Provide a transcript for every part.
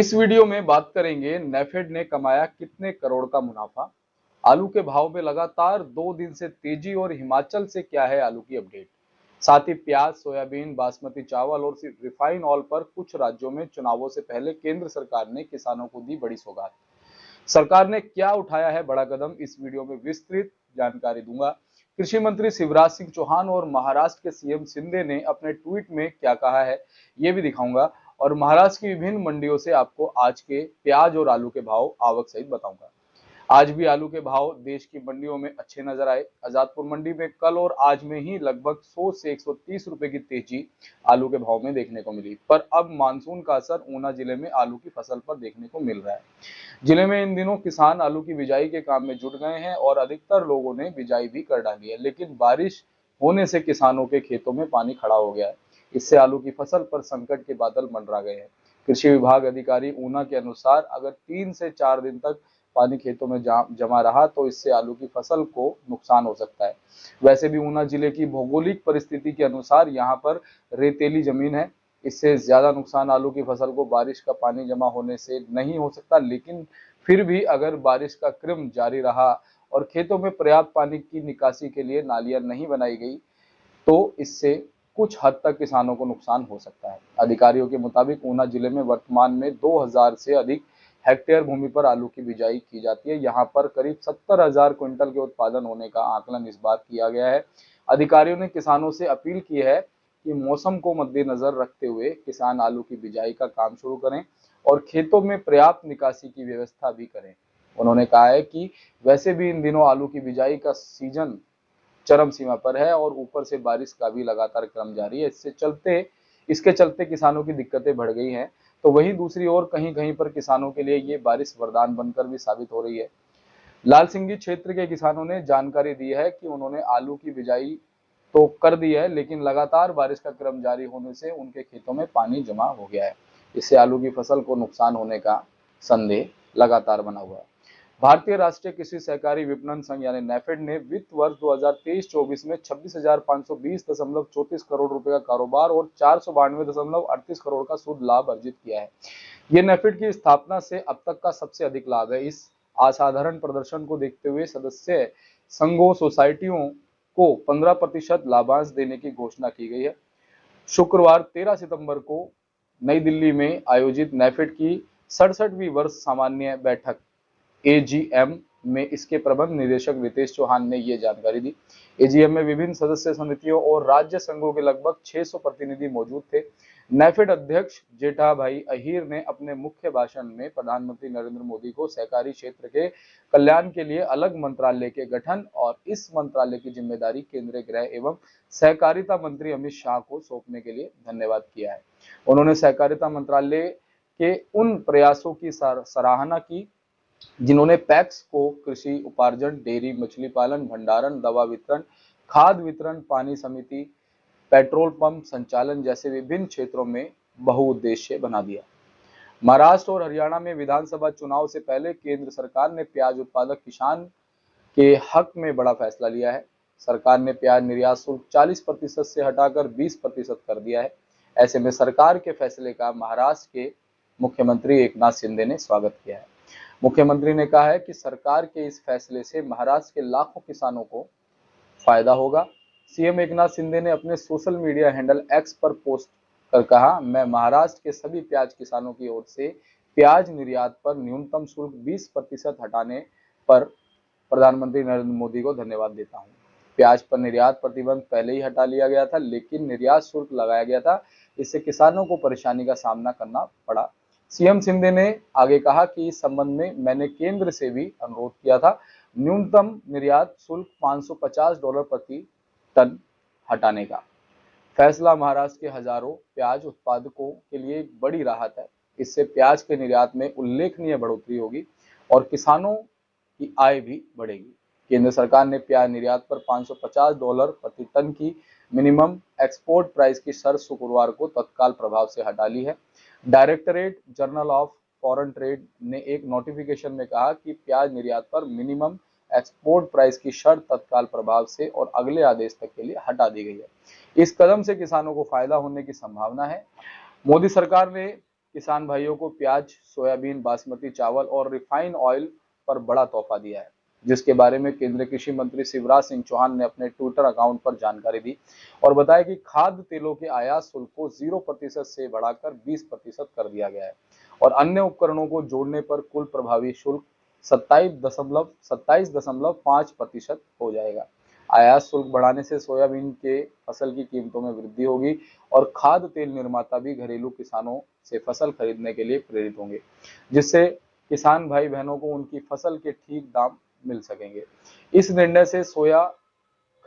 इस वीडियो में बात करेंगे नेफेड ने कमाया कितने करोड़ का मुनाफा, आलू के भाव में लगातार 2 दिन से तेजी और हिमाचल से क्या है आलू की अपडेट। साथ ही प्याज, सोयाबीन, बासमती चावल और रिफाइन ऑयल पर कुछ राज्यों में चुनावों से पहले केंद्र सरकार ने किसानों को दी बड़ी सौगात। सरकार ने क्या उठाया है बड़ा कदम, इस वीडियो में विस्तृत जानकारी दूंगा। कृषि मंत्री शिवराज सिंह चौहान और महाराष्ट्र के सीएम शिंदे ने अपने ट्वीट में क्या कहा है ये भी दिखाऊंगा, और महाराष्ट्र की विभिन्न मंडियों से आपको आज के प्याज और आलू के भाव आवक सहित बताऊंगा। आज भी आलू के भाव देश की मंडियों में अच्छे नजर आए। आजादपुर मंडी में कल और आज में ही लगभग 100 से 130 रुपए की तेजी आलू के भाव में देखने को मिली, पर अब मानसून का असर ऊना जिले में आलू की फसल पर देखने को मिल रहा है। जिले में इन दिनों किसान आलू की बिजाई के काम में जुट गए हैं और अधिकतर लोगों ने बिजाई भी कर डाली है, लेकिन बारिश होने से किसानों के खेतों में पानी खड़ा हो गया है। इससे आलू की फसल पर संकट के बादल मंडरा गए हैं। कृषि विभाग अधिकारी ऊना के अनुसार अगर 3 से 4 दिन तक पानी खेतों में जमा रहा तो इससे आलू की फसल को नुकसान हो सकता है। वैसे भी ऊना जिले की भौगोलिक परिस्थिति के अनुसार यहाँ पर रेतीली जमीन है, इससे ज्यादा नुकसान आलू की फसल को बारिश का पानी जमा होने से नहीं हो सकता, लेकिन फिर भी अगर बारिश का क्रम जारी रहा और खेतों में पर्याप्त पानी की निकासी के लिए नालियां नहीं बनाई गई तो इससे कुछ हद तक किसानों को नुकसान हो सकता है। अधिकारियों के मुताबिक ऊना जिले में वर्तमान में 2000 से अधिक हेक्टेयर भूमि पर आलू की बिजाई की जाती है। यहाँ पर करीब 70,000 क्विंटल के उत्पादन होने का आकलन इस बार किया गया है। अधिकारियों ने किसानों से अपील की है कि मौसम को मद्देनजर रखते हुए किसान आलू की बिजाई का काम शुरू करें और खेतों में पर्याप्त निकासी की व्यवस्था भी करें। उन्होंने कहा है कि वैसे भी इन दिनों आलू की बिजाई का सीजन चरम सीमा पर है और ऊपर से बारिश का भी लगातार क्रम जारी है। इसके चलते किसानों की दिक्कतें बढ़ गई हैं। तो वहीं दूसरी ओर कहीं कहीं पर किसानों के लिए ये बारिश वरदान बनकर भी साबित हो रही है। लाल सिंगी क्षेत्र के किसानों ने जानकारी दी है कि उन्होंने आलू की बिजाई तो कर दी है, लेकिन लगातार बारिश का क्रम जारी होने से उनके खेतों में पानी जमा हो गया है। इससे आलू की फसल को नुकसान होने का संदेह लगातार बना हुआ है। भारतीय राष्ट्रीय कृषि सहकारी विपणन संघ यानी नेफेड ने वित्त वर्ष 2023-24 में 26,520.34 करोड़ रुपए का कारोबार और 492.38 करोड़ का शुद्ध लाभ अर्जित किया है। ये नेफेड की स्थापना से अब तक का सबसे अधिक लाभ है। इस असाधारण प्रदर्शन को देखते हुए सदस्य संघों सोसाइटियों को 15% लाभांश देने की घोषणा की गई है। शुक्रवार 13 सितंबर को नई दिल्ली में आयोजित नेफेड की 67वीं वर्ष सामान्य बैठक एजीएम में इसके प्रबंध निदेशक रितेश चौहान ने ये जानकारी दी। एजीएम में विभिन्न सदस्य समितियों और राज्य संघों के लगभग 600 प्रतिनिधि मौजूद थे। नेफेड अध्यक्ष जेठाभाई अहीर ने अपने मुख्य भाषण में प्रधानमंत्री नरेंद्र मोदी को सहकारी क्षेत्र के कल्याण के लिए अलग मंत्रालय के गठन और इस मंत्रालय की जिम्मेदारी केंद्रीय गृह एवं सहकारिता मंत्री अमित शाह को सौंपने के लिए धन्यवाद किया है। उन्होंने सहकारिता मंत्रालय के उन प्रयासों की सराहना की जिन्होंने पैक्स को कृषि उपार्जन, डेयरी, मछली पालन, भंडारण, दवा वितरण, खाद वितरण, पानी समिति, पेट्रोल पंप संचालन जैसे विभिन्न क्षेत्रों में बहुउद्देश्य बना दिया। महाराष्ट्र और हरियाणा में विधानसभा चुनाव से पहले केंद्र सरकार ने प्याज उत्पादक किसान के हक में बड़ा फैसला लिया है। सरकार ने प्याज निर्यात शुल्क 40% से हटाकर 20% कर दिया है। ऐसे में सरकार के फैसले का महाराष्ट्र के मुख्यमंत्री एकनाथ शिंदे ने स्वागत किया है। मुख्यमंत्री ने कहा है कि सरकार के इस फैसले से महाराष्ट्र के लाखों किसानों को फायदा होगा। सीएम एकनाथ शिंदे ने अपने सोशल मीडिया हैंडल एक्स पर पोस्ट कर कहा, मैं महाराष्ट्र के सभी प्याज किसानों की ओर से प्याज निर्यात पर न्यूनतम शुल्क 20% हटाने पर प्रधानमंत्री नरेंद्र मोदी को धन्यवाद देता हूं। प्याज पर निर्यात प्रतिबंध पहले ही हटा लिया गया था, लेकिन निर्यात शुल्क लगाया गया था। इससे किसानों को परेशानी का सामना करना पड़ा। सीएम शिंदे ने आगे कहा कि इस संबंध में मैंने केंद्र से भी अनुरोध किया था। न्यूनतम निर्यात शुल्क $550 प्रति टन हटाने का फैसला महाराष्ट्र के हजारों प्याज उत्पादकों के लिए एक बड़ी राहत है। इससे प्याज के निर्यात में उल्लेखनीय बढ़ोतरी होगी और किसानों की आय भी बढ़ेगी। केंद्र सरकार ने प्याज निर्यात पर $550 प्रति टन की मिनिमम एक्सपोर्ट प्राइस की शर्त शुक्रवार को तत्काल प्रभाव से हटा ली है। Directorate general of foreign trade ने एक नोटिफिकेशन में कहा कि प्याज निर्यात पर मिनिमम एक्सपोर्ट प्राइस की शर्त तत्काल प्रभाव से और अगले आदेश तक के लिए हटा दी गई है। इस कदम से किसानों को फायदा होने की संभावना है। मोदी सरकार ने किसान भाइयों को प्याज, सोयाबीन, बासमती चावल और रिफाइन ऑयल पर बड़ा तोहफा दिया है, जिसके बारे में केंद्रीय कृषि मंत्री शिवराज सिंह चौहान ने अपने ट्विटर अकाउंट पर जानकारी दी और बताया कि खाद्य तेलों के आयात शुल्क को 0% से बढ़ाकर 20% कर दिया गया है और अन्य उपकरणों को जोड़ने पर कुल प्रभावी शुल्क 27.5% हो जाएगा। आयात शुल्क बढ़ाने से सोयाबीन के फसल की कीमतों में वृद्धि होगी और खाद्य तेल निर्माता भी घरेलू किसानों से फसल खरीदने के लिए प्रेरित होंगे, जिससे किसान भाई बहनों को उनकी फसल के ठीक दाम मिल सकेंगे। इस निर्णय से सोया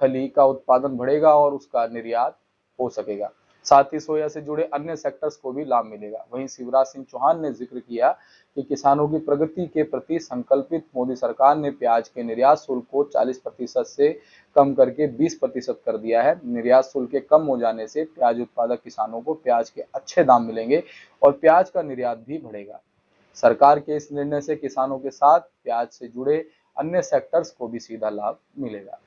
खली का उत्पादन बढ़ेगा और उसका निर्यात हो सकेगा। साथ ही सोया से जुड़े अन्य सेक्टर्स को भी लाभ मिलेगा। वहीं शिवराज सिंह चौहान ने जिक्र किया कि किसानों की प्रगति के प्रति संकल्पित मोदी सरकार ने प्याज के निर्यात शुल्क को 40% से कम करके 20% कर दिया है। निर्यात शुल्क के कम हो जाने से प्याज उत्पादक किसानों को प्याज के अच्छे दाम मिलेंगे और प्याज का निर्यात भी बढ़ेगा। सरकार के इस निर्णय से किसानों के साथ प्याज से जुड़े अन्य सेक्टर्स को भी सीधा लाभ मिलेगा।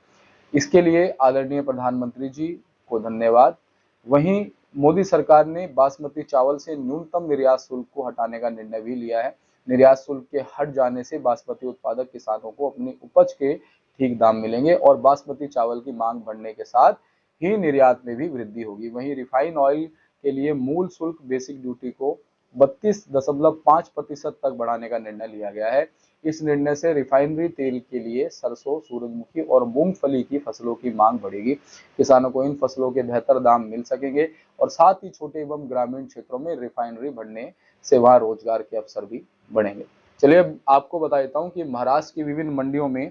इसके लिए आदरणीय प्रधानमंत्री जी को धन्यवाद। वहीं मोदी सरकार ने बासमती चावल से न्यूनतम निर्यात शुल्क को हटाने का निर्णय भी लिया है। निर्यात शुल्क के हट जाने से बासमती उत्पादक किसानों को अपनी उपज के ठीक दाम मिलेंगे और बासमती चावल की मांग बढ़ने के साथ ही निर्यात में भी वृद्धि होगी। वहीं रिफाइन ऑयल के लिए मूल शुल्क बेसिक ड्यूटी को 32.5% तक बढ़ाने का निर्णय लिया गया है। इस निर्णय से रिफाइनरी तेल के लिए सरसों, सूरजमुखी और मूंगफली की फसलों की मांग बढ़ेगी। किसानों को इन फसलों के बेहतर दाम मिल सकेंगे और साथ ही छोटे एवं ग्रामीण क्षेत्रों में रिफाइनरी बढ़ने से वहां रोजगार के अवसर भी बढ़ेंगे। चलिए अब आपको बता देता हूं कि महाराष्ट्र की विभिन्न मंडियों में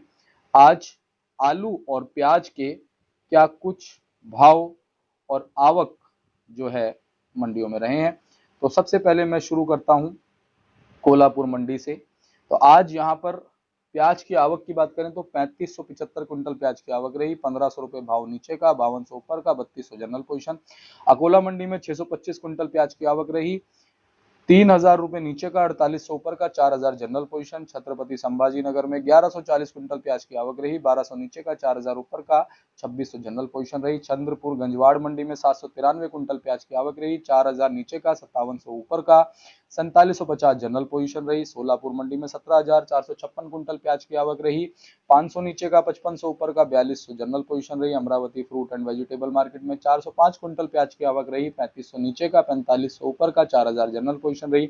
आज आलू और प्याज के क्या कुछ भाव और आवक जो है मंडियों में रहे हैं। तो सबसे पहले मैं शुरू करता हूं कोल्हापुर मंडी से। तो आज यहाँ पर प्याज की आवक की बात करें तो 3575 क्विंटल प्याज की आवक रही। 1500 रुपए भाव नीचे का, 5200 ऊपर का, 3200 जनरल पोजीशन। अकोला मंडी में 625 क्विंटल प्याज की आवक रही। 3000 रुपए नीचे का, 4800 ऊपर का, 4000 जनरल पोजीशन। छत्रपति संभाजी नगर में 1140 क्विंटल प्याज की आवक रही। 1200 नीचे का, 4000 ऊपर का, 2600 जनरल पोजीशन रही। चंद्रपुर गंजवाड़ मंडी में 793 क्विंटल प्याज की आवक रही। 4000 नीचे का, 5700 ऊपर का, 4750 जनरल पोजीशन रही। सोलापुर मंडी में 17456 क्विंटल प्याज की आवक रही। 500 नीचे का, 5500 ऊपर का, 4200 जनरल पोजीशन रही। Amravati fruit and vegetable market में 405 क्विंटल प्याज की आवक रही। 3500 नीचे का, 4500 ऊपर का, 4000 जनरल पोजीशन रही।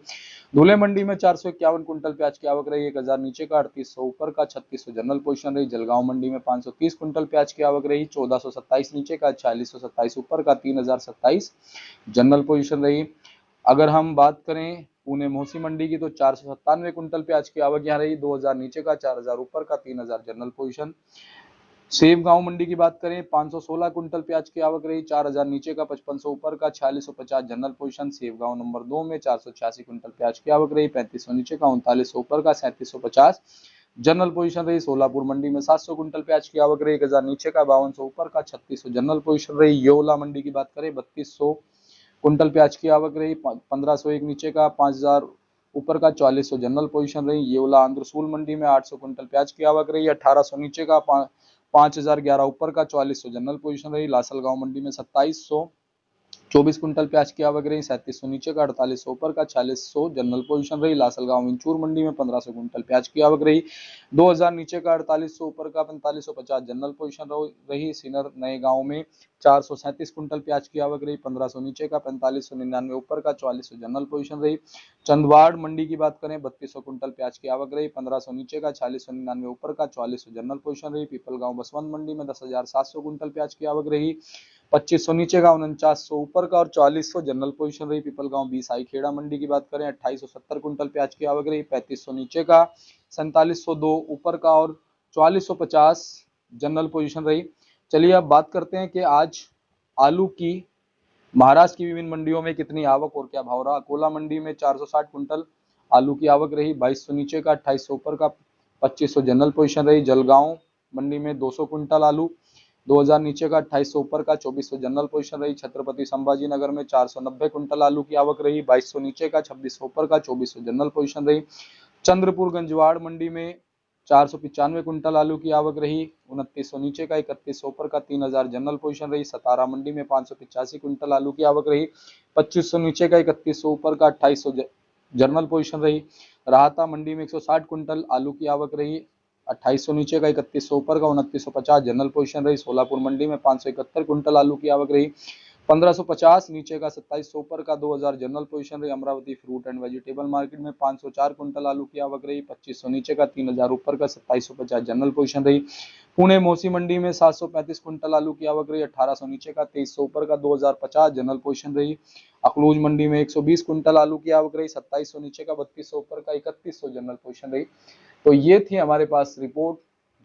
धुले मंडी में 451 क्विंटल प्याज की आवक रही। 1000 नीचे का, 3800 ऊपर का, 3600 जनरल पोजीशन रही। जलगांव मंडी में 530 क्विंटल प्याज की आवक रही। 1427 नीचे का, 4627 ऊपर का, 3027 जनरल पोजीशन रही। अगर हम बात करें पुणे मोसी मंडी की तो 497 क्विंटल प्याज की आवक यहाँ रही। 2000 नीचे का, 4000 ऊपर का, 3000 जनरल पोजीशन। सेब गांव मंडी की बात करें 516 क्विंटल प्याज की आवक रही। 4000 नीचे का, 5500 ऊपर का, 4650 जनरल पोजीशन। सेब गांव नंबर 2 में 486 क्विंटल प्याज की आवक रही। 3500 नीचे का, 3900 ऊपर का, 3750 जनरल पोजीशन रही। सोलापुर मंडी में 700 क्विंटल प्याज की आवक रही। 1000 नीचे का, 5200 ऊपर का, 3600 जनरल पोजीशन रही। येवला मंडी की बात करें 3200 क्विंटल प्याज की आवक रही। 1501 नीचे का, 5000 ऊपर का, 4400 जनरल पोजीशन रही। येवला आंध्रसूल मंडी में 800 क्विंटल प्याज की आवक रही। 1800 नीचे का, 5011 ऊपर का, 4400 जनरल पोजीशन रही। लासलगांव मंडी में 2724 क्विंटल प्याज की आवक रही। 3700 नीचे का, 4800 ऊपर का, 4600 जनरल पोजीशन रही। लासलगांव इंचूर मंडी में 1500 क्विंटल प्याज की आवक रही। 2000 नीचे का, 4800 ऊपर का, 4550 जनरल पोजीशन रही। सिनर नए गांव में 437 क्विंटल प्याज की आवक रही। 1500 नीचे का, 4599 ऊपर का, 4400 जनरल पोजीशन रही। चंदवाड़ मंडी की बात करें 3200 क्विंटल प्याज की आवक रही। 1500 नीचे का, 4699 ऊपर का, 4400 जनरल पोजीशन रही। पीपलगांव बसवंत मंडी में 10700 क्विंटल प्याज की आवक रही। 2500 नीचे का, 4900 ऊपर का और 4400 जनरल पोजीशन रही। पीपलगांव बीसाई खेड़ा मंडी की बात करें 2870 क्विंटल प्याज की आवक रही। 3500 नीचे का, 4702 ऊपर का और 4450 जनरल पोजीशन रही। चलिए अब बात करते हैं कि आज आलू की महाराष्ट्र की विभिन्न मंडियों में कितनी आवक और क्या भाव रहा। अकोला मंडी में 460 क्विंटल आलू की आवक रही। 2200 नीचे का, 2800 ऊपर का, 2500 जनरल पोजीशन रही। जलगांव मंडी में 200 क्विंटल आलू। 2000 नीचे का, 2800 ऊपर का, 2400 जनरल पोजीशन रही। छत्रपति संभाजी नगर में 490 क्विंटल आलू की आवक रही। 2200 नीचे का, 2600 ऊपर का, 2400 जनरल पोजीशन रही। चंद्रपुर गंजवाड़ मंडी में 495 कुंटल आलू की आवक रही। 2900 नीचे का, 3100 ऊपर का, 3000 जनरल पोजीशन रही। सतारा मंडी में 585 कुंटल आलू की आवक रही। 2500 नीचे का, 3100 ऊपर का, 2800 जनरल पोजीशन रही। राहता मंडी में 160 कुंटल आलू की आवक रही। 2800 नीचे का, 3100 ऊपर का, 2950 जनरल पोजीशन रही। सोलापुर मंडी में 571 कुंटल आलू की आवक रही। 1550 नीचे का, 2700 ऊपर का, 2000 जनरल पोजीशन रही। Amravati fruit and vegetable market में 504 कुंटल आलू की आवक रही। 2500 नीचे का, 3000 ऊपर का, 2750 जनरल पोजीशन रही। पुणे मोसी मंडी में 735 कुंटल आलू की आवक रही। 1800 नीचे का, 2300 ऊपर का, 2050 जनरल पोजीशन रही। अखलूज मंडी में 120 कुंटल आलू की आवक रही। 2700 नीचे का, 3200 ऊपर का, 3100 जनरल पोजीशन रही। तो ये थी हमारे पास रिपोर्ट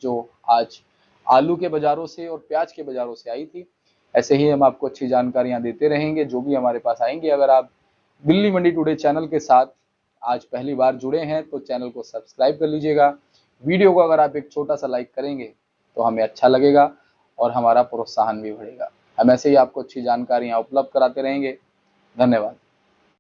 जो आज आलू के बाजारों से और प्याज के बाजारों से आई थी। ऐसे ही हम आपको अच्छी जानकारियां देते रहेंगे जो भी हमारे पास आएंगे। अगर आप दिल्ली मंडी टुडे चैनल के साथ आज पहली बार जुड़े हैं तो चैनल को सब्सक्राइब कर लीजिएगा। वीडियो को अगर आप एक छोटा सा लाइक करेंगे तो हमें अच्छा लगेगा और हमारा प्रोत्साहन भी बढ़ेगा। हम ऐसे ही आपको अच्छी जानकारियां उपलब्ध कराते रहेंगे। धन्यवाद।